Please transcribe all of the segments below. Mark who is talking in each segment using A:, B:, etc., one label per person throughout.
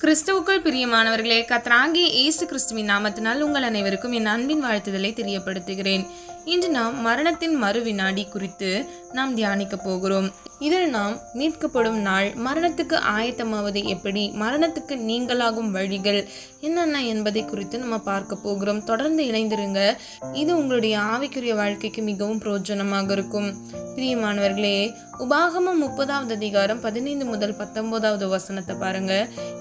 A: கிறிஸ்துவுக்குள் பிரியமானவர்களே, கர்த்தராகிய இயேசு கிறிஸ்துவின் நாமத்தினால் உங்கள் அனைவருக்கும் என் அன்பின் வாழ்த்துதலை தெரியப்படுத்துகிறேன். இன்று நாம் மரணத்தின் மறுவினாடி குறித்து நாம் தியானிக்க போகிறோம். இதில் நாம் மீட்கப்படும் நாள், மரணத்துக்கு ஆயத்தமாவது எப்படி, மரணத்துக்கு நீங்களாகும் வழிகள் என்னென்ன என்பதை குறித்து நம்ம பார்க்க போகிறோம். தொடர்ந்து இணைந்திருங்க. இது உங்களுடைய ஆவிக்குரிய வாழ்க்கைக்கு மிகவும் பிரயோஜனமாக இருக்கும். பிரியமானவர்களே, உபாகமம் 30வது அதிகாரம் 15 முதல் 19வது வசனத்தை பாருங்க.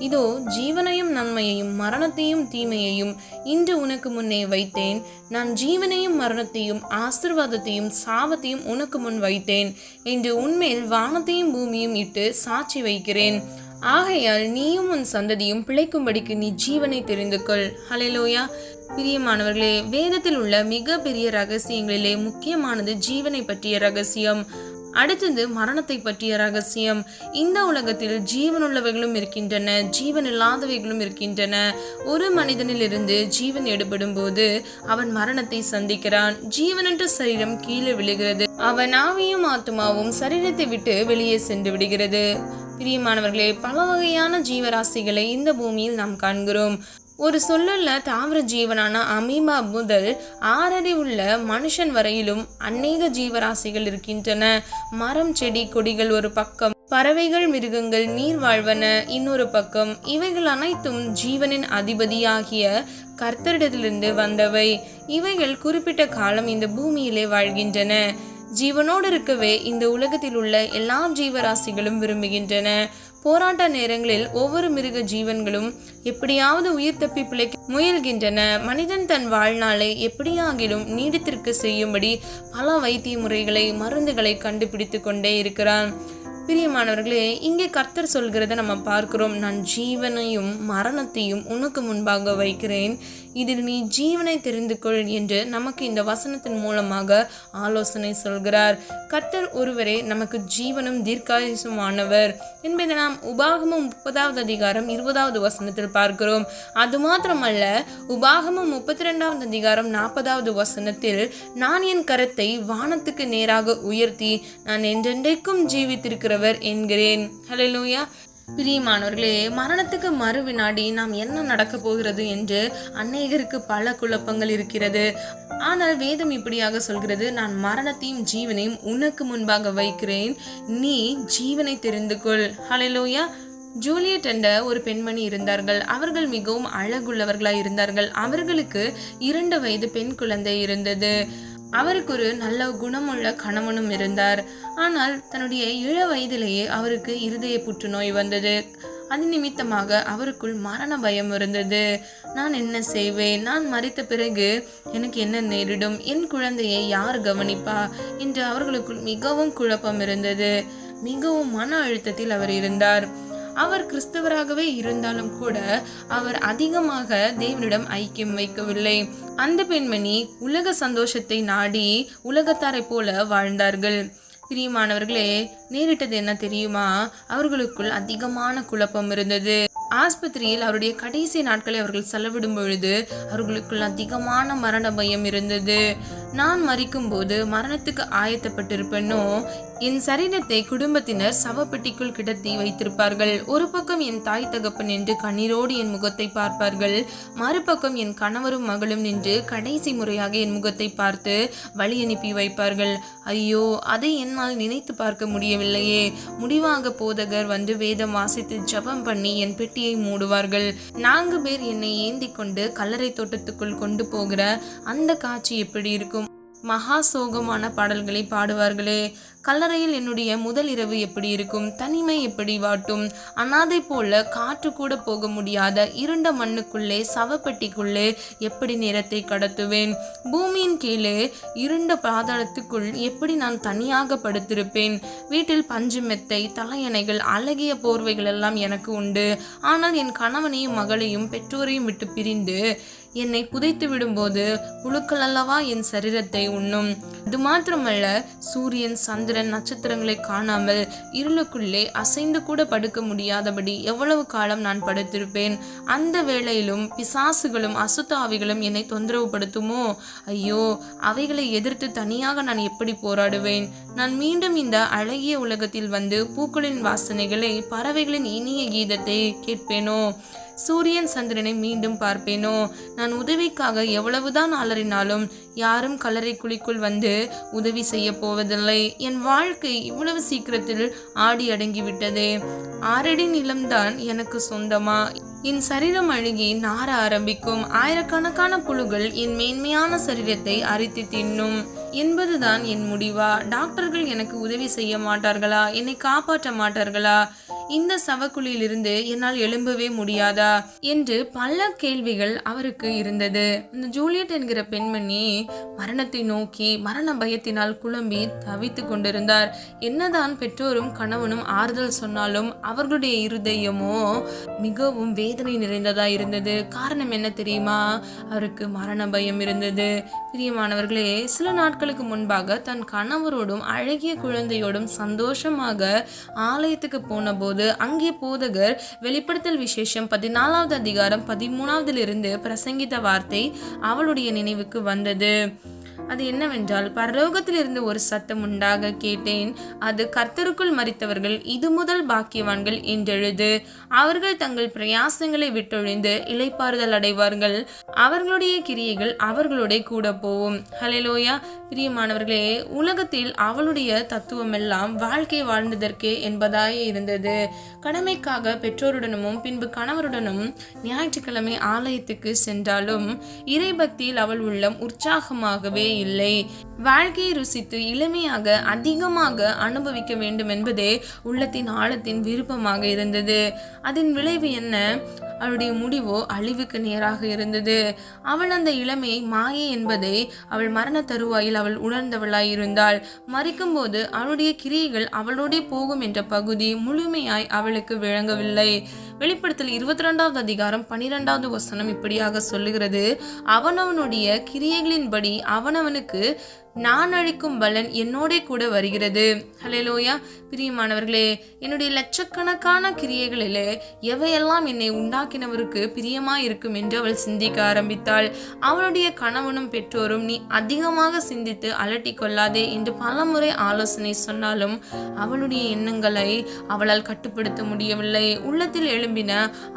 A: இதோ ஜீவனையும் நன்மையையும் மரணத்தையும் தீமையையும் இன்று உனக்கு முன்னே வைத்தேன். நான் ஜீவனையும் மரணத்தையும் ஆசீர்வாதத்தையும் சாபத்தையும் உனக்கு முன் வைத்தேன் என்று உன்மேல் வானத்தையும் பூமியும் இட்டு சாட்சி வைக்கிறேன். ஆகையால் நீயும் உன் சந்ததியும் பிழைக்கும்படிக்கு நீ ஜீவனை தெரிந்து கொள். ஹல்லேலூயா. பிரியமானவர்களே, வேதத்தில் உள்ள மிக பெரிய ரகசியங்களிலே முக்கியமானது ஜீவனை பற்றிய ரகசியம். அடுத்தது மரணத்தை பற்றிய ரகசியம். இந்த உலகத்தில் ஜீவனுள்ளவைகளும் இருக்கின்றன, ஜீவன் இல்லாதவைகளும் இருக்கின்றன. ஒரு மனிதனில் இருந்து ஜீவன் எடுபடும் போது அவன் மரணத்தை சந்திக்கிறான். ஜீவனற்ற சரீரம் கீழே விழுகிறது. அவன் ஆவியும் ஆத்துமாவும் சரீரத்தை விட்டு வெளியே சென்று விடுகிறது. பிரியமானவர்களே, பல வகையான ஜீவராசிகளை இந்த பூமியில் நாம் காண்கிறோம். ஒரு சொல்லுள்ள தாவர ஜீவனான அமீபா முதல் 6 அறிவுள்ள மனுஷன் வரையிலும் அநேக ஜீவராசிகள் இருக்கின்றன. மரம், செடி, கொடிகள் ஒரு பக்கம், பறவைகள், மிருகங்கள், நீர் வாழ்வன இன்னொரு பக்கம். இவைகள் அனைத்தும் ஜீவனின் அதிபதியாகிய கர்த்தரிடத்திலிருந்து வந்தவை. இவைகள் குறிப்பிட்ட காலம் இந்த பூமியிலே வாழ்கின்றன. ஜீவனோடு இருக்கவே இந்த உலகத்தில் உள்ள எல்லா ஜீவராசிகளும் விரும்புகின்றன. போராட்ட நேரங்களில் ஒவ்வொரு மிருக ஜீவன்களும் எப்படியாவது உயிர் தப்பி பிழைக்க முயல்கின்றன. மனிதன் தன் வாழ்நாளை எப்படியாகிலும் நீடித்திருக்க செய்யும்படி பல வைத்திய முறைகளை, மருந்துகளை கண்டுபிடித்து கொண்டே இருக்கிறான். பிரியமானவர்களே, இங்கே கர்த்தர் சொல்கிறத நம்ம பார்க்கிறோம். நான் ஜீவனையும் மரணத்தையும் உனக்கு முன்பாக வைக்கிறேன், இதில் நீ ஜீவனை தெரிந்து கொள் என்று நமக்கு இந்த வசனத்தின் மூலமாக ஆலோசனை சொல்கிறார். கர்த்தர் ஒருவரே நமக்கு ஜீவனும் தீர்க்காயுசுமானவர் என்பதை நாம் உபாகமம் 30வது அதிகாரம் 20வது வசனத்தில் பார்க்கிறோம். அது மாத்திரமல்ல, உபாகமம் 32வது அதிகாரம் 40வது வசனத்தில் நான் என் கரத்தை வானத்துக்கு நேராக உயர்த்தி நான் என்றென்றைக்கும் ஜீவித்திருக்கிறவர் என்கிறேன். ஹல்லேலூயா. பிரியமானவர்களே, மரணத்துக்கு மறுவினாடி நாம் என்ன நடக்க போகிறது என்று அநேகருக்கு பல குழப்பங்கள் இருக்கிறது. ஆனால் வேதம் இப்படியாக சொல்கிறது, நான் மரணத்தையும் ஜீவனையும் உனக்கு முன்பாக வைக்கிறேன், நீ ஜீவனை தெரிந்து கொள். ஹல்லேலூயா. ஜூலியட் என்ற ஒரு பெண்மணி இருந்தார்கள். அவர்கள் மிகவும் அழகுள்ளவர்களாய் இருந்தார்கள். அவர்களுக்கு 2 வயது பெண் குழந்தை இருந்தது. அவருக்கு ஒரு நல்ல குணமுள்ள கணவனும் இருந்தார். ஆனால் தன்னுடைய 7 வயதிலேயே அவருக்கு இருதய புற்றுநோய் வந்தது. அது நிமித்தமாக அவருக்குள் மரண பயம் இருந்தது. நான் என்ன செய்வேன்? நான் மரித்த பிறகு எனக்கு என்ன நேரிடும்? என் குழந்தையை யார் கவனிப்பா என்று அவர்களுக்குள் மிகவும் குழப்பம் இருந்தது. மிகவும் மன அழுத்தத்தில் அவர் இருந்தார். அவர் கிறிஸ்தவராகவே இருந்தாலும் கூட அவர் அதிகமாக தேவனிடம் ஐக்கியம் வைக்கவில்லை. அந்த பெண்மணி உலக சந்தோஷத்தை நாடி உலகத்தாரை போல வாழ்ந்தார்கள். பிரியமானவர்களே, நேரிட்டது என்ன தெரியுமா? அவர்களுக்குள் அதிகமான குழப்பம் இருந்தது. ஆஸ்பத்திரியில் அவருடைய கடைசி நாட்களை அவர்கள் செலவிடும் பொழுது அவர்களுக்குள் அதிகமான மரண பயம் இருந்தது. நான் மரிக்கும் போது மரணத்துக்கு ஆயத்தப்பட்டிருப்பேனோ, என் சரீரத்தை குடும்பத்தினர் சவப்பெட்டிக்குள் கிடத்தி வைத்திருப்பார்கள். ஒரு பக்கம் என் தாய் தகப்பன் நின்று கண்ணீரோடு என் முகத்தை பார்ப்பார்கள். மறுபக்கம் என் கணவரும் மகளும் நின்று கடைசி முறையாக என் முகத்தை பார்த்து வழி அனுப்பி வைப்பார்கள். ஐயோ, அதை என்னால் நினைத்து பார்க்க முடியவில்லையே. முடிவாக போதகர் வந்து வேதம் வாசித்து ஜெபம் பண்ணி என் பெட்டியை மூடுவார்கள். 4 பேர் என்னை ஏந்தி கொண்டு கல்லறை தோட்டத்துக்குள் கொண்டு போகிற அந்த காட்சி எப்படி இருக்கும்? மகா சோகமான பாடல்களை பாடுவார்களே. கல்லறையில் என்னுடைய முதல் இரவு எப்படி இருக்கும்? தனிமை எப்படி வாட்டும்? அனாதை போல காற்று கூட போக முடியாத இருண்ட மண்ணுக்குள்ளே, சவப்பெட்டிக்குள்ளே எப்படி நேரத்தை கடத்துவேன்? பூமியின் கீழே இருண்ட பாதாளத்துக்குள் எப்படி நான் தனியாக படுத்திருப்பேன்? வீட்டில் பஞ்சு மெத்தை, தலையணைகள், அழகிய போர்வைகள் எல்லாம் எனக்கு உண்டு. ஆனால் என் கணவனையும் மகளையும் பெற்றோரையும் விட்டு பிரிந்து என்னை புதைத்து விடும்போது புழுக்கள் அல்லவா என் சரீரத்தை உண்ணும். அது மாத்திரமல்ல, சூரியன், சந்திரன், சந்திரன் நட்சத்திரங்களை காணாமல் இருளுக்குள்ளே அசைந்து கூட படுக்க முடியாதபடி எவ்வளவு காலம் நான் படுத்திருப்பேன். அந்த வேளையிலும் பிசாசுகளும் அசுத்தாவிகளும் என்னை தொந்தரவு படுத்துமோ? ஐயோ, அவைகளை எதிர்த்து தனியாக நான் எப்படி போராடுவேன்? நான் மீண்டும் இந்த அழகிய உலகத்தில் வந்து பூக்களின் வாசனைகளை, பறவைகளின் இனிய கீதத்தை கேட்பேனோ? சூரியன் சந்திரனை மீண்டும் பார்ப்பேனோ? நான் உதவிக்காக எவ்வளவுதான் அலறினாலும் யாரும் கல்லறை குழிக்குள் வந்து உதவி செய்ய போவதில்லை. என் வாழ்க்கை இவ்வளவு சீக்கிரத்தில் ஆடி அடங்கிவிட்டதே. 6 அடி நிலம்தான் எனக்கு சொந்தமா? என் சரீரம் அழுகி நார ஆரம்பிக்கும். ஆயிரக்கணக்கான புழுகள் என் மேன்மையான சரீரத்தை அரித்து தின்னும் என்பதுதான் என் முடிவா? டாக்டர்கள் எனக்கு உதவி செய்ய மாட்டார்களா? என்னை காப்பாற்ற மாட்டார்களா? இந்த சவக்குழியிலிருந்து என்னால் எழும்பவே முடியாதா என்று பல கேள்விகள் அவருக்கு இருந்தது. இந்த ஜூலியட் என்கிற பெண்மணி மரணத்தை நோக்கி மரண பயத்தினால் குழம்பி தவித்து கொண்டிருந்தார். என்னதான் பெற்றோரும் கணவனும் ஆறுதல் சொன்னாலும் அவர்களுடைய இருதயமோ மிகவும் வேதனை நிறைந்ததா இருந்தது. காரணம் என்ன தெரியுமா? அவருக்கு மரண பயம் இருந்தது. பிரியமானவர்களே, சில நாட்களுக்கு முன்பாக தன் கணவரோடும் அழகிய குழந்தையோடும் சந்தோஷமாக ஆலயத்துக்கு போன போது அங்கே போதகர் வெளிப்படுத்தல் விசேஷம் 14வது அதிகாரம் 13லிருந்து பிரசங்கித்த வார்த்தை அவளுடைய நினைவுக்கு வந்தது. அது என்னவென்றால், பரலோகத்திலிருந்து ஒரு சத்தம் உண்டாக கேட்டேன். அது கர்த்தருக்குள் மரித்தவர்கள் இது முதல் பாக்கியவான்கள் என்றெழுது. அவர்கள் தங்கள் பிரயாசங்களை விட்டொழிந்து இளைப்பாறுதல் அடைவார்கள். அவர்களுடைய கிரியைகள் அவர்களுடைய கூட போகும். ஹல்லேலூயா. பிரியமானவர்களே, உலகத்தில் அவளுடைய தத்துவமெல்லாம் வாழ்க்கை வாழ்ந்ததற்கே என்பதாயே இருந்தது. கடமைக்காக பெற்றோருடனும் பின்பு கணவருடனும் ஞாயிற்றுக்கிழமை ஆலயத்துக்கு சென்றாலும் இறைபக்தியில் அவள் உள்ளம் உற்சாகமாகவே இல்லை. வாழ்க்கையை ருசித்து இளமையாக அதிகமாக அனுபவிக்க வேண்டும் என்பதே உள்ளத்தின் ஆழத்தின் விருப்பமாக இருந்தது. அதன் விளைவு என்ன? அவளுடைய முடிவோ அழிவுக்கு நேராக இருந்தது. அவள் அந்த இளமையை மாயை என்பதை அவள் மரண தருவாயில் அவள் உணர்ந்தவளாய் இருந்தாள். மரிக்கும் போது அவளுடைய கிரியைகள் அவளோடே போகும் என்ற பகுதி முழுமையாய் அவளுக்கு விளங்கவில்லை. வெளிப்படுத்தல் 22வது அதிகாரம் 12வது வசனம் இப்படியாக சொல்லுகிறது, அவனவனுடைய கிரியைகளின்படி அவனவனுக்கு நான் அளிக்கும் பலன் என்னோட கூட வருகிறது. ஹல்லேலூயா. பிரியமானவர்களே, என்னுடைய லட்சக்கணக்கான கிரியைகளிலே எவையெல்லாம் என்னை உண்டாக்கினவருக்கு பிரியமா இருக்கும் என்று அவள் சிந்திக்க ஆரம்பித்தாள். அவளுடைய கணவனும் பெற்றோரும் நீ அதிகமாக சிந்தித்து அலட்டி கொள்ளாதே என்று பலமுறை ஆலோசனை சொன்னாலும் அவளுடைய எண்ணங்களை அவளால் கட்டுப்படுத்த முடியவில்லை. உள்ளத்தில் எழும்பின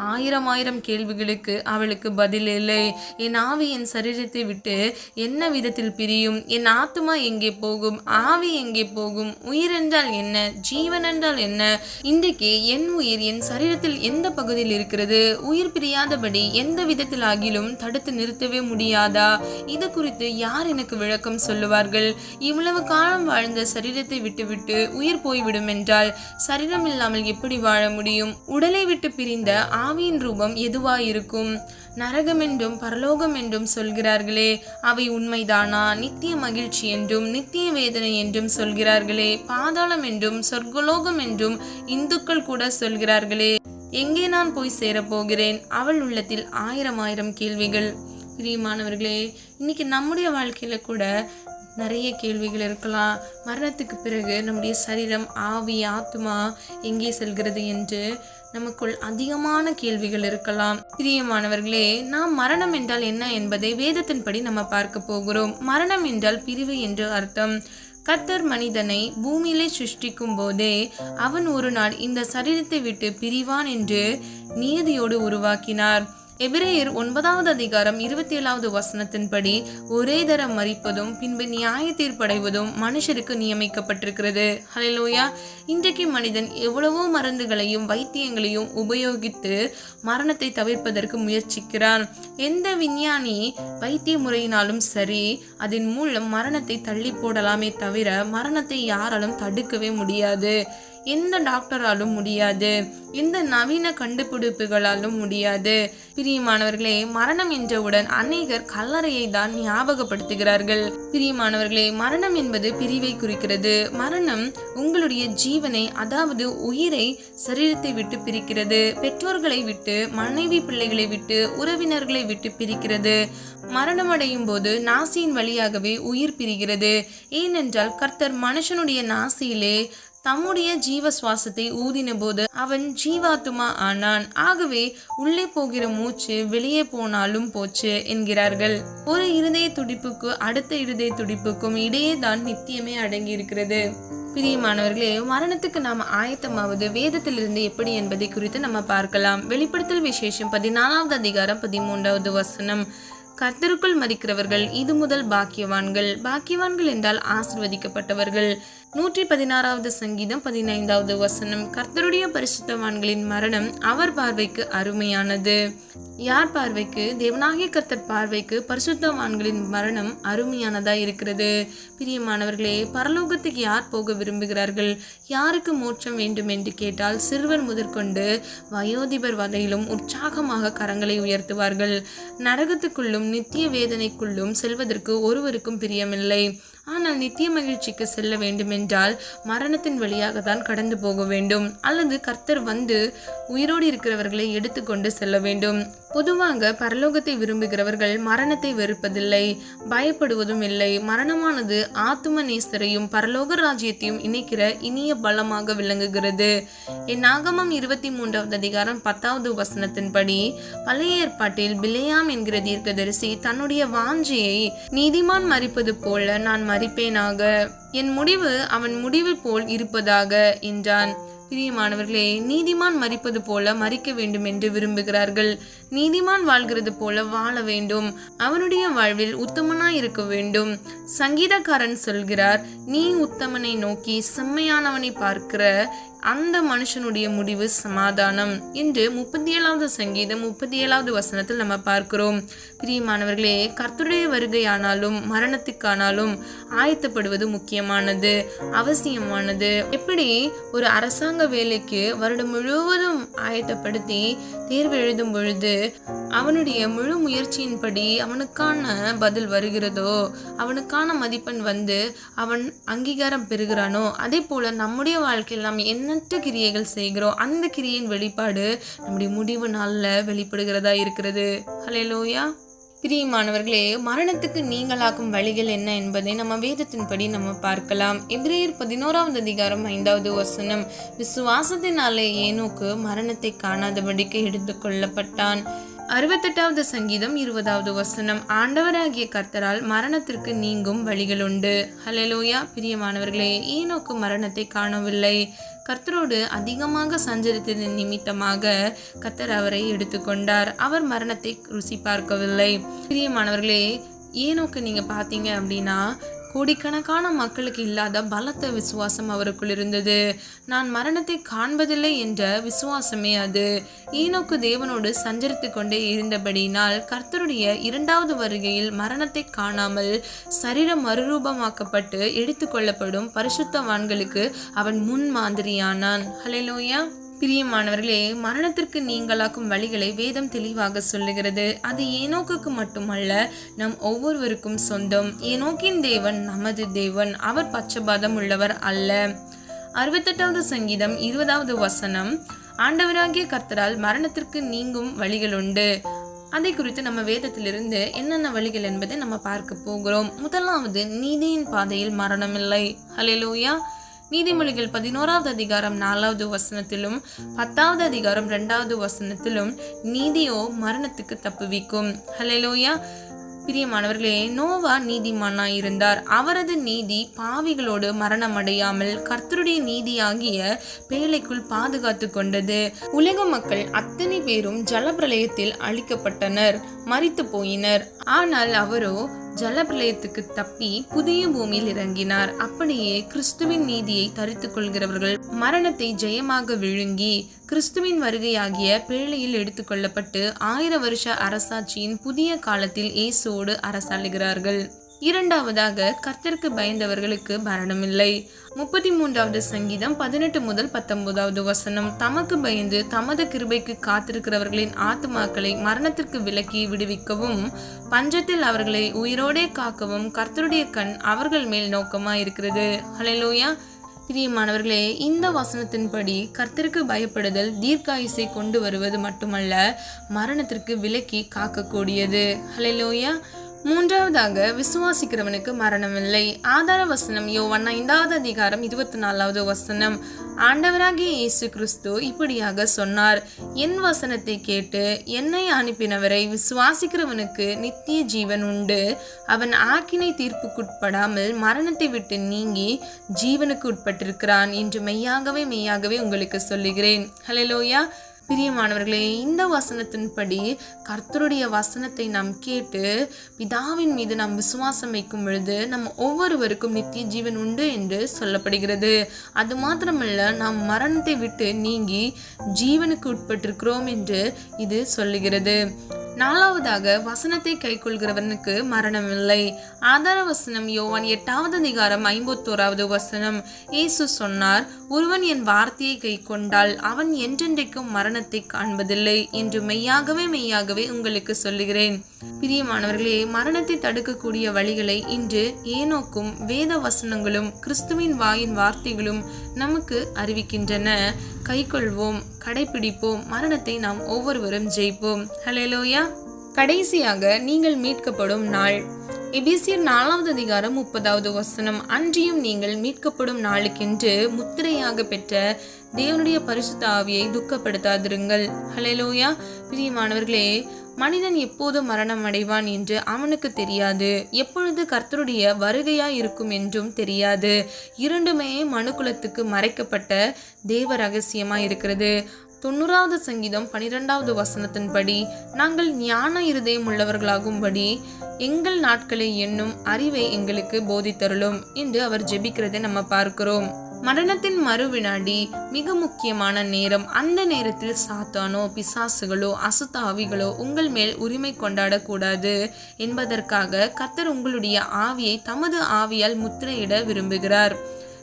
A: 1000 கேள்விகளுக்கு அவளுக்கு பதில் இல்லை. என் ஆவி என் சரீரத்தை விட்டு என்ன விதத்தில் பிரியும்? என் ஆத்துமா எங்கே போகும்? ஆவி எங்கே போகும்? உயிர் என்றால் என்ன? ஜீவன் என்றால் என்ன? இன்றைக்கு என் உயிர் என் சரீரத்தில் எந்த பகுதியில் இருக்கிறது? உயிர் பிரியாதபடி எந்த விதத்தில் ஆகிலும் தடுத்து நிறுத்தவே முடியாதா? இது குறித்து யார் எனக்கு விளக்கம் சொல்லுவார்கள்? இவ்வளவு காலம் வாழ்ந்த சரீரத்தை விட்டுவிட்டு உயிர் போய்விடும் என்றால் சரீரம் இல்லாமல் எப்படி வாழ முடியும்? உடலை விட்டு பிரிந்த ஆவியின் ரூபம் எதுவாயிருக்கும்? நரகம் என்றும் பரலோகம் என்றும் சொல்கிறார்களே, அவை உண்மைதானா? நித்திய மகிழ்ச்சி என்றும் நித்திய வேதனை என்றும் சொல்கிறார்களே, பாதாளம் என்றும் சொர்க்கலோகம் என்றும் இந்துக்கள் கூட சொல்கிறார்களே, எங்கே நான் போய் சேரப்போகிறேன்? அவள் உள்ளத்தில் 1000 கேள்விகள். பிரியமானவர்களே, இன்னைக்கு நம்முடைய வாழ்க்கையில கூட நிறைய கேள்விகள் இருக்கலாம். மரணத்துக்கு பிறகு நம்முடைய சரீரம், ஆவி, ஆத்மா எங்கே செல்கிறது என்று நமக்குள் அதிகமான கேள்விகள் இருக்கலாம். பிரியமானவர்களே, நாம் மரணம் என்றால் என்ன என்பதை வேதத்தின்படி நம்ம பார்க்க போகிறோம். மரணம் என்றால் பிரிவு என்று அர்த்தம். கர்த்தர் மனிதனை பூமியிலே சிருஷ்டிக்கும் போதே அவன் ஒரு நாள் இந்த சரீரத்தை விட்டு பிரிவான் என்று நியதியோடு உருவாக்கினார். எபிரேயர் 9வது அதிகாரம் 27வது வசனத்தின்படி ஒரே தரம் மரிப்பதும் பின்பு நியாய தீர்ப்படைவதும் மனுஷருக்கு நியமிக்கப்பட்டிருக்கிறது. ஹல்லேலூயா. இன்றைக்கு மனிதன் எவ்வளவோ மருந்துகளையும் வைத்தியங்களையும் உபயோகித்து மரணத்தை தவிர்ப்பதற்கு முயற்சிக்கிறான். எந்த விஞ்ஞானி வைத்திய முறையினாலும் சரி, அதன் மூலம் மரணத்தை தள்ளி போடலாமே தவிர மரணத்தை யாராலும் தடுக்கவே முடியாது. எந்த டாக்டராலும் முடியாது, எந்த நவீன கண்டுபிடிப்புகளாலும் முடியாது. பிரியமானவர்களே, மரணம் என்றவுடன் அநேகர் கல்லறையை தான் ஞாபகப்படுத்துகிறார்கள். பிரியமானவர்களே, மரணம் என்பது பிரிவை குறிக்கிறது. மரணம் உங்களுடைய ஜீவனை, அதாவது உயிரை சரீரத்தை விட்டு பிரிக்கிறது. பெற்றோர்களை விட்டு, மனைவி பிள்ளைகளை விட்டு, உறவினர்களை விட்டு பிரிக்கிறது. மரணம் அடையும் போது நாசியின் வழியாகவே உயிர் பிரிகிறது. ஏனென்றால் கர்த்தர் மனுஷனுடைய நாசியிலே தம்முடைய ஜீவ சுவாசத்தை ஊதின போது அவன் ஜீவாத்துமா ஆனான். ஆகவே உள்ளே போகிற மூச்சு வெளியே போனாலும் போச்சு என்கிறார்கள். ஒரு இருதய துடிப்புக்கு அடுத்த இருதய துடிப்புக்கும் இடையே தான் நித்தியமே அடங்கி இருக்கிறது. பிரியமானவர்களே, மரணத்துக்கு நாம் ஆயத்தமாவது வேதத்திலிருந்து எப்படி என்பதை குறித்து நம்ம பார்க்கலாம். வெளிப்படுத்தல் விசேஷம் 14வது அதிகாரம் 13வது வசனம். கர்த்தருக்குள் மரிக்கிறவர்கள் இது முதல் பாக்கியவான்கள். பாக்கியவான்கள் என்றால் ஆசீர்வதிக்கப்பட்டவர்கள். 116வது சங்கீதம் 15வது வசனம். கர்த்தருடைய பரிசுத்தவான்களின் மரணம் அவர் பார்வைக்கு அருமையானது. யார் பார்வைக்கு? தேவனாகிய கர்த்தர் பார்வைக்கு பரிசுத்தவான்களின் மரணம் அருமையானதா இருக்கிறது. பிரியமானவர்களே, பரலோகத்துக்கு யார் போக விரும்புகிறார்கள்? யாருக்கு மோட்சம் வேண்டும் என்று கேட்டால் சிறுவர் முதற்கொண்டு வயோதிபர் வரையிலும் உற்சாகமாக கரங்களை உயர்த்துவார்கள். நரகத்துக்குள்ளும் நித்திய வேதனைக்குள்ளும் செல்வதற்கு ஒருவருக்கும் பிரியமில்லை. ஆனால் நித்திய மகிழ்ச்சிக்கு செல்ல வேண்டும் என்றால் மரணத்தின் வழியாக தான் கடந்து போக வேண்டும், அல்லது கர்த்தர் வந்து உயிரோடு இருக்கிறவர்களை எடுத்துக்கொண்டு செல்ல வேண்டும். பொதுவாக பரலோகத்தை விரும்புகிறவர்கள் மரணத்தை வெறுப்பதில்லை, பயப்படுவதும் இல்லை. மரணமானது ஆத்தும நேசரையும் பரலோக ராஜ்யத்தையும் இணைக்கிற இனிய பலமாக விளங்குகிறது. என்னாகமம் 23வது அதிகாரம் 10வது வசனத்தின்படி பழைய ஏற்பாட்டில் பிலேயாம் என்கிற தீர்க்கதரிசி தன்னுடைய வாஞ்சையை நீதிமான் மரிப்பது போல நான் மரிப்பேனாக, என் முடிவு அவன் முடிவு போல் இருப்பதாக என்றான். பிரியமானவர்களே, நீதிமான் மரிப்பது போல மரிக்க வேண்டும் என்று விரும்புகிறார்கள். நீதிமான் வாழ்கிறது போல வாழ வேண்டும். அவனுடைய வாழ்வில் உத்தமனாய் இருக்க வேண்டும். சங்கீதக்காரன் சொல்கிறார், நீ உத்தமனை நோக்கி செம்மையானவனை பார்க்கிற அந்த மனுஷனுடைய முடிவு சமாதானம் என்று 37வது சங்கீதம் 37வது வசனத்தில் நம்ம பார்க்கிறோம். பிரியமானவர்களே, கர்த்தருடைய வருகையானாலும் மரணத்துக்கானாலும் ஆயத்தப்படுவது முக்கியமானது, அவசியமானது. எப்படி ஒரு அரசாங்க வேலைக்கு வருடம் முழுவதும் ஆயத்தப்படுத்தி தேர்வு எழுதும் பொழுது அவனுடைய முழு முயற்சியின்படி அவனுக்கான பதில் வருகிறதோ, அவனுக்கான மதிப்பெண் வந்து அவன் அங்கீகாரம் பெறுகிறானோ, அதே போல நம்முடைய வாழ்க்கையில் நாம் எண்ணற்ற கிரியைகள் செய்கிறோம். அந்த கிரியின் வெளிப்பாடு நம்முடைய முடிவு நாளில் வெளிப்படுகிறதா இருக்கிறது. ஹல்லேலூயா. பிரியமானவர்களே, மரணத்துக்கு நீங்களாக்கும் வழிகள் என்ன என்பதை நம்ம வேதத்தின்படி நம்ம பார்க்கலாம். எபிரேயர் 11வது அதிகாரம் 5வது வசனம். விசுவாசத்தினாலே ஏனோக்கு மரணத்தை காணாதபடிக்கு எடுத்து கொள்ளப்பட்டான். 68வது சங்கீதம் 20வது வசனம். ஆண்டவராகிய கர்த்தரால் மரணத்திற்கு நீங்கும் வழிகள் உண்டு. ஹல்லேலூயா. பிரியமானவர்களே, ஏனோக்கு மரணத்தை காணவில்லை. கர்த்தரோடு அதிகமாக சஞ்சரித்ததன் நிமித்தமாக கர்த்தர் அவரை எடுத்துக்கொண்டார். அவர் மரணத்தை ருசி பார்க்கவில்லை. பிரியமானவர்களே, ஏனோக்கு நீங்க பார்த்தீங்க அப்படின்னா கோடிக்கணக்கான மக்களுக்கு இல்லாத பலத்த விசுவாசம் அவருக்குள் இருந்தது. நான் மரணத்தை காண்பதில்லை என்ற விசுவாசமே அது. ஈனோக்கு தேவனோடு சஞ்சரித்து கொண்டே இருந்தபடியினால் கர்த்தருடைய 2வது வருகையில் மரணத்தை காணாமல் சரீரம் மறுரூபமாக்கப்பட்டு எடுத்துக்கொள்ளப்படும் பரிசுத்தவான்களுக்கு அவன் முன் மாதிரியானான். ஹல்லேலூயா. பிரியமானவர்களே, மரணத்திற்கு நீங்களாக்கும் வழிகளை வேதம் தெளிவாக சொல்லுகிறது. அது ஏனோக்குக்கு மட்டுமல்ல, நம் ஒவ்வொருவருக்கும் சொந்தம். ஏனோக்கின் தேவன் நமது தேவன், அவர் பட்சபாதம் உள்ளவர் அல்ல. 68வது சங்கீதம் 20வது வசனம். ஆண்டவராகிய கர்த்தரால் மரணத்திற்கு நீங்கும் வழிகள் உண்டு. அதை குறித்து நம்ம வேதத்திலிருந்து என்னென்ன வழிகள் என்பதை நம்ம பார்க்க போகிறோம். முதலாவது, நீதியின் பாதையில் மரணமில்லை. ஹல்லேலூயா. நீதிமொழிகள் 11வது அதிகாரம் 4வது வசனத்திலும் 10வது அதிகாரம் 2வது வசனத்திலும் நீதியோ மரணத்துக்கு தப்புவிக்கும். ஹல்லேலூயா. பிரியமானவர்களே, நோவா நீதிமானாய் இருந்தார். அவரது நீதி பாவிகளோடு மரணம் அடையாமல் கர்த்தருடைய நீதியாகிய பேழைக்குள் பாதுகாத்து கொண்டது. உலக மக்கள் அத்தனை பேரும் ஜலப்பிரளயத்தில் அழிக்கப்பட்டனர், மரித்து போயினர். ஆனால் அவரோ ஜலப்பிரளயத்துக்கு தப்பி புதிய பூமியில் இறங்கினார். அப்படியே கிறிஸ்துவின் நீதியை தரித்து கொள்கிறவர்கள் மரணத்தை ஜெயமாக விழுங்கி கிறிஸ்துவின் வருகையாகிய பேழையில் எடுத்துக்கொள்ளப்பட்டு 1000 வருஷ அரசாட்சியின் புதிய காலத்தில் இயேசுவோடு அரசாளுகிறார்கள். இரண்டாவதாக, கர்த்தருக்கு பயந்தவர்களுக்கு மரணமில்லை. 33வது சங்கீதம் 18 முதல் 19வது வசனம். தமக்கு பயந்து தமது கிருபைக்கு காத்திருக்கிறவர்களின் ஆத்துமாக்களை மரணத்திற்கு விலக்கி விடுவிக்கவும் பஞ்சத்தில் அவர்களை உயிரோடே காக்கவும் கர்த்தருடைய கண் அவர்கள் மேல் நோக்கமாயிருக்கிறது. ஹல்லேலூயா. பிரியமானவர்களே, இந்த வசனத்தின்படி கர்த்தருக்கு பயப்படுதல் தீர்க்காயுசை கொண்டு வருவது மட்டுமல்ல, மரணத்திற்கு விலக்கி காக்கக்கூடியது. ஹல்லேலூயா. மூன்றாவதாக, விசுவாசிக்கிறவனுக்கு மரணமில்லை. ஆதார வசனம் யோவான் 5வது அதிகாரம் 24வது வசனம். ஆண்டவராகிய இயேசு கிறிஸ்து இப்படியாக சொன்னார், என் வசனத்தை கேட்டு என்னை அனுப்பினவரை விசுவாசிக்கிறவனுக்கு நித்திய ஜீவன் உண்டு. அவன் ஆக்கினை தீர்ப்புக்குட்படாமல் மரணத்தை விட்டு நீங்கி ஜீவனுக்கு உட்பட்டிருக்கிறான் என்று மெய்யாகவே மெய்யாகவே உங்களுக்கு சொல்லுகிறேன். ஹல்லேலூயா. பிரியமானவர்களே, இந்த வசனத்தின்படி கர்த்தருடைய வசனத்தை நாம் கேட்டு பிதாவின் மீது நாம் விசுவாசம் வைக்கும் பொழுது நம்ம ஒவ்வொருவருக்கும் நித்திய ஜீவன் உண்டு என்று சொல்லப்படுகிறது. அது மாத்திரமல்ல, நாம் மரணத்தை விட்டு நீங்கி ஜீவனுக்கு உட்பட்டிருக்கிறோம் என்று இது சொல்லுகிறது. நாலாவதாக, வசனத்தை கைக்கொள்கிறவனுக்கு மரணமில்லை. ஆதார வசனம் யோவான் 8வது அதிகாரம் 51வது வசனம். இயேசு சொன்னார், ஒருவன் என் வார்த்தையை கை கொண்டால் அவன் என்றென்றைக்கும் மரணத்தை காண்பதில்லை என்று மெய்யாகவே மெய்யாகவே உங்களுக்கு சொல்லுகிறேன். பிரியமானவர்களே, மரணத்தை தடுக்கக்கூடிய வழிகளை இன்று ஏனோக்கும் வேத வசனங்களும் கிறிஸ்துவின் வாயின் வார்த்தைகளும் நமக்கு அறிவிக்கின்றன. கைக்கொள்வோம், கடைபிடிப்போம், மரணத்தை நாம் ஒவ்வொருவரும் ஜெயிப்போம். ஹல்லேலூயா. கடைசியாக, நீங்கள் மீட்கப்படும் நாள். எபேசியர் 4வது அதிகாரம் 30வது வசனம். அன்றியும் நீங்கள் மீட்கப்படும் நாளுக்கென்று முத்திரையாக பெற்ற தேவனுடைய பரிசுத்த ஆவியை துக்கப்படுத்தாதிருங்கள். ஹல்லேலூயா. பிரியமானவர்களே, மனிதன் எப்போது மரணம் அடைவான் என்று அவனுக்கு தெரியாது. எப்பொழுது கர்த்தருடைய வருகையாய் இருக்கும் என்றும் தெரியாது. இரண்டுமே மனுக்குலத்துக்கு மறைக்கப்பட்ட தேவ ரகசியமாய் இருக்கிறது. 90வது சங்கீதம் 12வது வசனத்தின்படி, நாங்கள் ஞான இருதயம் உள்ளவர்களாகும்படி எங்கள் நாட்களை எண்ணும் அறிவை எங்களுக்கு போதித்தருளும் என்று அவர் ஜெபிக்கிறதை நம்ம பார்க்கிறோம். மரணத்தின் மறுவினாடி மிக முக்கியமான நேரம். அந்த நேரத்தில் சாத்தானோ பிசாசுகளோ அசுத்த ஆவிகளோ உங்கள் மேல் உரிமை கொண்டாடக்கூடாது என்பதற்காக கர்த்தர் உங்களுடைய ஆவியை தமது ஆவியால் முத்திரையிட விரும்புகிறார்.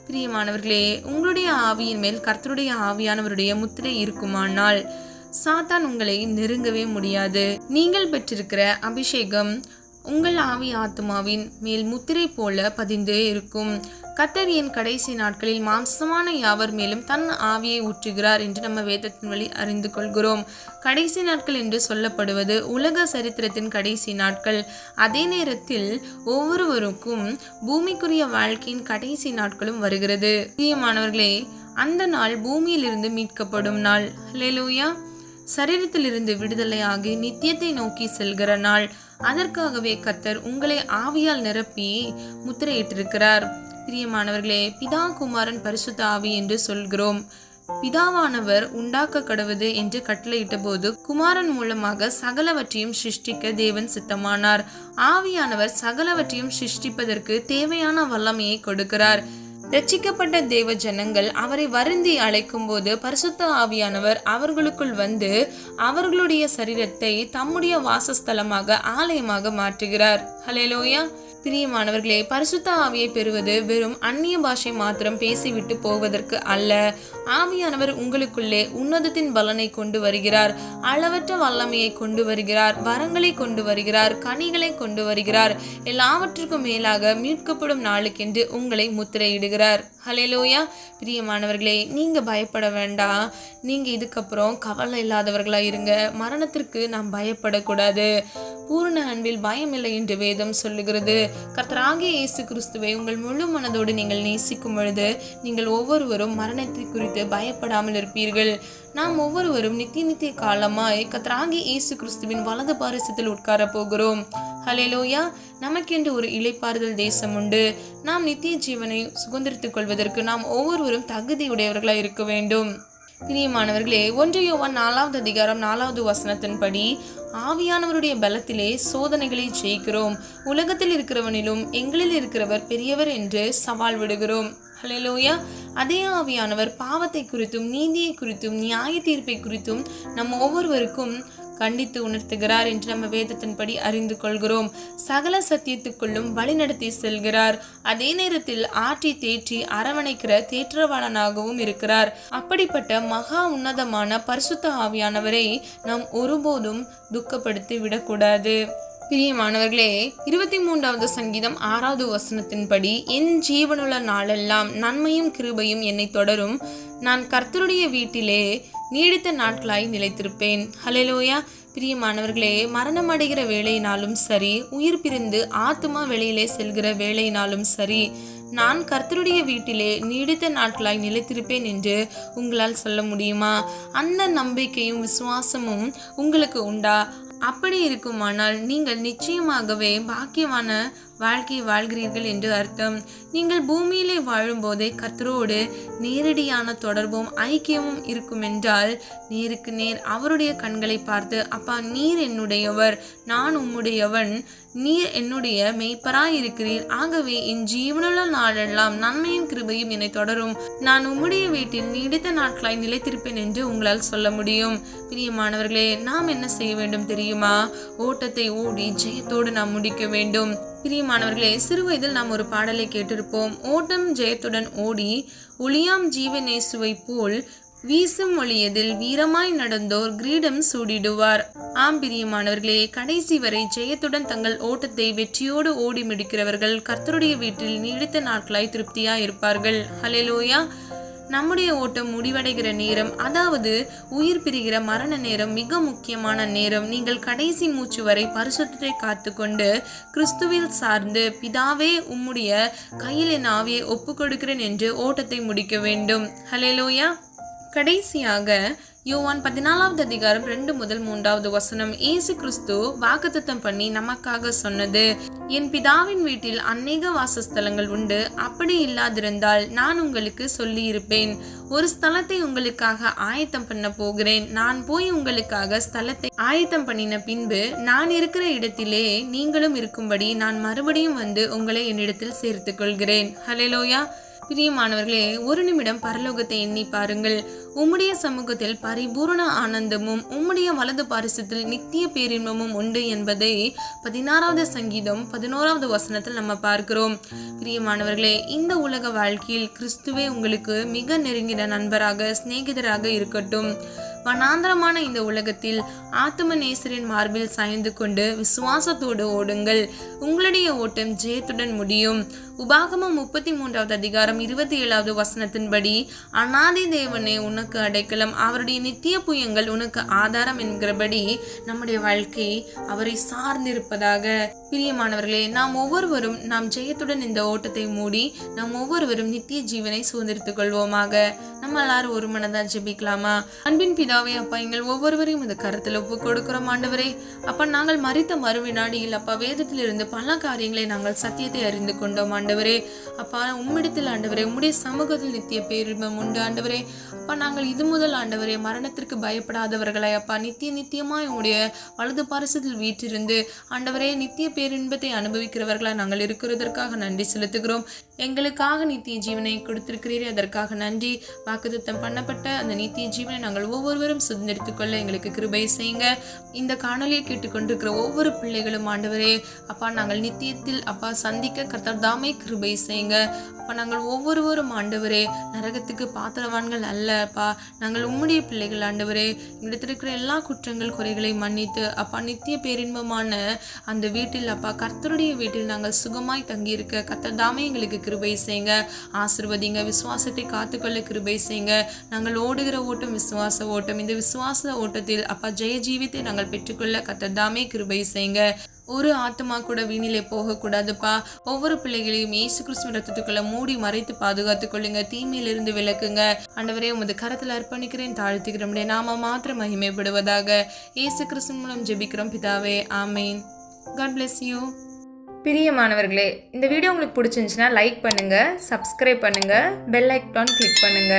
A: பிரியமானவர்களே, உங்களுடைய ஆவியின் மேல் கர்த்தருடைய ஆவியானவருடைய முத்திரை இருக்குமானால் சாத்தான் உங்களை நெருங்கவே முடியாது. நீங்கள் பெற்றிருக்கிற அபிஷேகம் உங்கள் ஆவி ஆத்மாவின் மேல் முத்திரை போல பதிந்தே இருக்கும். கர்த்தர் என் கடைசி நாட்களில் மாம்சமான யாவர் மேலும் தன் ஆவியை ஊற்றுகிறார் என்று நம்ம வேதத்தின் வழி அறிந்து கொள்கிறோம். கடைசி நாட்கள் என்று சொல்லப்படுவது உலக சரித்திரத்தின் கடைசி நாட்கள். அதே நேரத்தில் ஒவ்வொருவருக்கும் பூமிக்குரிய வாழ்க்கையின் கடைசி நாட்களும் வருகிறது. பிரியமானவர்களே, அந்த நாள் பூமியிலிருந்து மீட்கப்படும் நாள். ஹல்லேலூயா. சரீரத்திலிருந்து விடுதலையாகி நித்தியத்தை நோக்கி செல்கிற நாள். அதற்காகவே கர்த்தர் உங்களை ஆவியால் நிரப்பி முத்திரையிட்டிருக்கிறார். பிரியமானவர்களே, பிதா குமாரன் பரிசுத்த ஆவி என்று சொல்கிறோம். பிதாவானவர் உண்டாக்க கடவுது என்று கட்டளையிட்ட போது குமாரன் மூலமாக சகலவற்றையும் சிருஷ்டிக்க தேவன் சித்தமானார். ஆவியானவர் சகலவற்றையும் சிருஷ்டிப்பதற்கு தேவையான வல்லமையை கொடுக்கிறார். ரட்சிக்கப்பட்ட தேவ ஜனங்கள் அவரை வருந்தி அழைக்கும் போது பரிசுத்த ஆவியானவர் அவர்களுக்குள் வந்து அவர்களுடைய சரீரத்தை தம்முடைய வாசஸ்தலமாக ஆலயமாக மாற்றுகிறார். ஹல்லேலூயா. பிரியமானவர்களே, பரிசுத்த ஆவியை பெறுவது வெறும் அந்நிய பாஷை மாத்திரம் பேசிவிட்டு போவதற்கு அல்ல. ஆவியானவர் உங்களுக்குள்ளே உன்னதத்தின் பலனை கொண்டு வருகிறார், அளவற்ற வல்லமையை கொண்டு வருகிறார், வரங்களை கொண்டு வருகிறார், கனிகளை கொண்டு வருகிறார். எல்லாவற்றுக்கும் மேலாக மீட்கப்படும் நாளுக்கென்று உங்களை முத்திரையிடுகிறார். ஹல்லேலூயா. பிரியமானவர்களே, நீங்க பயப்பட வேண்டாம். நீங்க இதுக்கப்புறம் கவலை இல்லாதவர்களா இருங்க. மரணத்திற்கு நாம் பயப்படக்கூடாது. பூரண அன்பில் பயமில்லை என்று வேதம் சொல்லுகிறது. கர்த்தராகிய இயேசு கிறிஸ்துவை உங்கள் முழு மனதோடு நீங்கள் நேசிக்கும் பொழுது நீங்கள் ஒவ்வொருவரும் மரணத்தை குறித்து பயப்படாமல் இருப்பீர்கள். நாம் ஒவ்வொருவரும் நித்திய காலமாய் கர்த்தராகிய இயேசு கிறிஸ்துவின் வலது பாரிசத்தில் உட்கார போகிறோம். ஹல்லேலூயா. நமக்கென்று ஒரு இளைப்பாறுதல் தேசம் உண்டு. நாம் நித்திய ஜீவனை சுதந்திரித்துக் கொள்வதற்கு நாம் ஒவ்வொருவரும் தகுதியுடையவர்களாய் இருக்க வேண்டும். பிரியமானவர்களே, 1 யோவான் 4வது அதிகாரம் 4வது வசனத்தின்படி, ஆவியானவருடைய பலத்திலே சோதனைகளை ஜெயிக்கிறோம். உலகத்தில் இருக்கிறவனிலும் எங்களில் இருக்கிறவர் பெரியவர் என்று சவால் விடுகிறோம். ஹல்லேலூயா. அதே ஆவியானவர் பாவத்தை குறித்தும் நீதியை குறித்தும் நியாய தீர்ப்பை குறித்தும் நம்ம ஒவ்வொருவருக்கும் கண்டித்து உணர்த்துகிறார் என்று நம்ம வேதத்தின்படி அறிந்து கொள்கிறோம். சகல சத்தியத்துக்குள்ளும் வழிநடத்தி செல்கிறார். அதே நேரத்தில் ஆற்றி தேற்றி அரவணைக்கிற தேற்றவாளனாகவும் இருக்கிறார். அப்படிப்பட்ட மகா உன்னதமான பரிசுத்த ஆவியானவரை நாம் ஒருபோதும் துக்கப்படுத்தி விடக்கூடாது. பிரியமானவர்களே, 23வது சங்கீதம் 6வது வசனத்தின்படி, என் ஜீவனுள்ள நாளெல்லாம் நன்மையும் கிருபையும் என்னை தொடரும், நான் கர்த்தருடைய வீட்டிலே நீடித்த நாட்களாய் நிலைத்திருப்பேன். ஹல்லேலூயா. பிரியமானவர்களே, மரணம் அடைகிற வேலையினாலும் சரி, உயிர் பிரிந்து ஆத்துமா வெளியிலே செல்கிற வேலையினாலும் சரி, நான் கர்த்தருடைய வீட்டிலே நீடித்த நாட்களாய் நிலைத்திருப்பேன் என்று உங்களால் சொல்ல முடியுமா? அந்த நம்பிக்கையும் விசுவாசமும் உங்களுக்கு உண்டா? அப்படி இருக்குமானால் நீங்கள் நிச்சயமாகவே பாக்கியமான வாழ்க்கை வாழ்கிறீர்கள் என்று அர்த்தம். நீங்கள் பூமியிலே வாழும்போதே கர்த்தரோடு நேரடியான தொடர்பும் ஐக்கியமும் இருக்குமென்றால், நேருக்கு நேர் அவருடைய கண்களை பார்த்து, அப்பா நீர் என்னுடையவர், நான் உம்முடையவன், நீர் என்னுடைய மெய்ப்பராயிருக்கிறீர், ஆகவே என் ஜீவனுள்ள நாளெல்லாம் நன்மையும் கிருபையும் என்னை தொடரும், நான் உம்முடைய வீட்டில் நீடித்த நாட்களாய் நிலைத்திருப்பேன் என்று உங்களால் சொல்ல முடியும். பிரியமானவர்களே, நாம் என்ன செய்ய வேண்டும் தெரியுமா? ஓட்டத்தை ஓடி ஜெயத்தோடு நாம் முடிக்க வேண்டும். பிரியமானவர்களே, சிறுவயதில் நாம் ஒரு பாடலை கேட்டிருப்போம். ஓட்டம் ஜெயத்துடன் ஓடி ஒளியாம் ஜீவனேசுவை போல் வீசும் ஒளியதில் வீரமாய் நடந்தோர் கிரீடம் சூடிடுவார். ஆம் பிரியமானவர்களே, கடைசி வரை ஜெயத்துடன் தங்கள் ஓட்டத்தை வெற்றியோடு ஓடி முடிக்கிறவர்கள் கர்த்தருடைய வீட்டில் நீடித்த நாட்களாய் திருப்தியாய் இருப்பார்கள். ஹல்லேலூயா. நம்முடைய ஓட்டம் முடிவடைகிற நேரம், அதாவது உயிர் பிரிகிற மரண நேரம் மிக முக்கியமான நேரம். நீங்கள் கடைசி மூச்சு வரை பரிசுத்தத்தை காத்து கொண்டு கிறிஸ்துவில் சார்ந்து, பிதாவே உம்முடைய கையில் என் ஆவியை ஒப்பு கொடுக்கிறேன் என்று ஓட்டத்தை முடிக்க வேண்டும். ஹல்லேலூயா. கடைசியாக யோவான் 14வது அதிகாரம் 2 முதல் 3வது வசனம், இயேசு கிறிஸ்து வாக்குத்தத்தம் பண்ணி நமக்காக சொன்னது, என் பிதாவின் வீட்டில் அநேக வாசஸ்தலங்கள் உண்டு, அப்படி இல்லாதிருந்தால் நான் உங்களுக்கு சொல்லி இருப்பேன். ஒரு ஸ்தலத்தை உங்களுக்காக ஆயத்தம் பண்ண போகிறேன். நான் போய் உங்களுக்காக ஸ்தலத்தை ஆயத்தம் பண்ணின பின்பு நான் இருக்கிற இடத்திலே நீங்களும் இருக்கும்படி நான் மறுபடியும் வந்து உங்களை என்னிடத்தில் சேர்த்துக் கொள்கிறேன். ஹல்லேலூயா. பிரியமானவர்களே, ஒரு நிமிடம் பரலோகத்தை எண்ணி பாருங்கள். உம்முடைய சமூகத்தில் பரிபூரண ஆனந்தமும் உம்முடைய வலது பாரிசத்தில் நித்திய பேரின்பமும் உண்டு என்பதை 16வது சங்கீதம் 11வது வசனத்தில் நம்ம பார்க்கிறோம். பிரியமானவர்களே, இந்த உலக வாழ்க்கையில் கிறிஸ்துவே உங்களுக்கு மிக நெருங்கின நண்பராக, சிநேகிதராக இருக்கட்டும். வனாந்தரமான இந்த உலகத்தில் ஆத்தும நேசரின் மார்பில் சாய்ந்து கொண்டு விசுவாசத்தோடு ஓடுங்கள். உங்களுடைய ஓட்டம் ஜெயத்துடன் முடியும். உபாகமம் 33வது அதிகாரம் 27வது வசனத்தின்படி, அநாதி தேவனே உனக்கு அடைக்கலம், அவருடைய நித்திய புயங்கள் உனக்கு ஆதாரம் என்கிறபடி நம்முடைய வாழ்க்கை அவரை சார்ந்திருப்பதாக. பிரியமானவர்களே, நாம் ஒவ்வொருவரும் நாம் ஜெயத்துடன் இந்த ஓட்டத்தை மூடி நாம் ஒவ்வொருவரும் நித்திய ஜீவனை சுதந்திரித்துக் கொள்வோமாக. நம்ம எல்லாரும் ஒரு மனதா ஜெபிக்கலாமா? அன்பின் பிதாவே, அப்பா எங்கள் ஒவ்வொருவரையும் இந்த கருத்தில் ஒப்பு கொடுக்கிறோம் ஆண்டவரே. அப்பா நாங்கள் மரித்த மறுவினாடியில் அப்பா வேதத்திலிருந்து பல காரியங்களை நாங்கள் சத்தியத்தை அறிந்து கொண்டோம் ஆண்டவரே. அப்பா உம்மிடத்தில் ஆண்டவரே, உம்முடைய சமூகத்தில் நித்திய பேரின்பம் உண்டு ஆண்டவரே. அப்பா நாங்கள் இது முதல் ஆண்டவரே மரணத்திற்கு பயப்படாதவர்களாய் அப்பா நித்தியமாய் உங்களுடைய வலது பாரிசத்தில் வீற்றிருந்து ஆண்டவரே நித்திய பேரின்பத்தை அனுபவிக்கிறவர்களாய் நாங்கள் இருக்கிறதற்காக நன்றி செலுத்துகிறோம். எங்களுக்காக நித்திய ஜீவனை கொடுத்திருக்கிறீரே, அதற்காக நன்றி. வாக்குத்தத்தம் பண்ணப்பட்ட அந்த நித்திய ஜீவனை நாங்கள் ஒவ்வொருவரும் சுதந்திரித்துக் கொள்ள எங்களுக்கு கிருபை செய்யுங்க. இந்த காணொலியை கேட்டுக்கொண்டிருக்கிற ஒவ்வொரு பிள்ளைகளும் ஆண்டவரே அப்பா நாங்கள் நித்தியத்தில் அப்பா சந்திக்க கர்த்தர் தாமே கிருபை செய்யுங்க. அப்பா நாங்கள் ஒவ்வொருவரும் ஆண்டவரே நரகத்துக்கு பாத்திரவான்கள் அல்ல அப்பா, நாங்கள் உம்முடைய பிள்ளைகள் ஆண்டவரே. எங்களிடத்தில் இருக்கிற எல்லா குற்றங்கள் குறைகளை மன்னித்து அப்பா நித்திய பேரின்பமான அந்த வீட்டில் அப்பா கர்த்தருடைய வீட்டில் நாங்கள் சுகமாய் தங்கியிருக்க கர்த்தர் தாமே எங்களுக்கு கிருபை செய்யுங்க. ஆசீர்வதிங்க. விசுவாசத்தை காத்துக்கொள்ள கிருபை செய்யுங்க. நாங்கள் ஓடுகிற ஓட்டம் விசுவாச ஓட்டம். இந்த விசுவாச ஓட்டத்தில் அப்பா ஜெய ஜீவித்தை நாங்கள் பெற்றுக்கொள்ள கர்த்தர் தாமே கிருபை செய்யுங்க. ஒரு ஆத்மா கூட வீணிலே போகக்கூடாதுப்பா. ஒவ்வொரு பிள்ளைகளையும் இயேசு கிறிஸ்துவின் ரத்தத்துக்குள்ள மூடி மறைத்து பாதுகாத்துக் கொள்ளுங்க. தீமையிலிருந்து விலக்குங்க ஆண்டவரே. உமது கரத்தில் அர்ப்பணிக்கிறேன், தாழ்த்துகிறோம். நாம மாத்திரம் மகிமைப்படுவதாக. இயேசு கிறிஸ்து மூலம் ஜெபிக்கிறோம் பிதாவே, ஆமேன். God bless you. பிரியமானவர்களே, இந்த வீடியோ உங்களுக்கு பிடிச்சிருந்துச்சுன்னா லைக் பண்ணுங்க, சப்ஸ்கிரைப் பண்ணுங்க, பெல் ஐக்கான் கிளிக் பண்ணுங்க.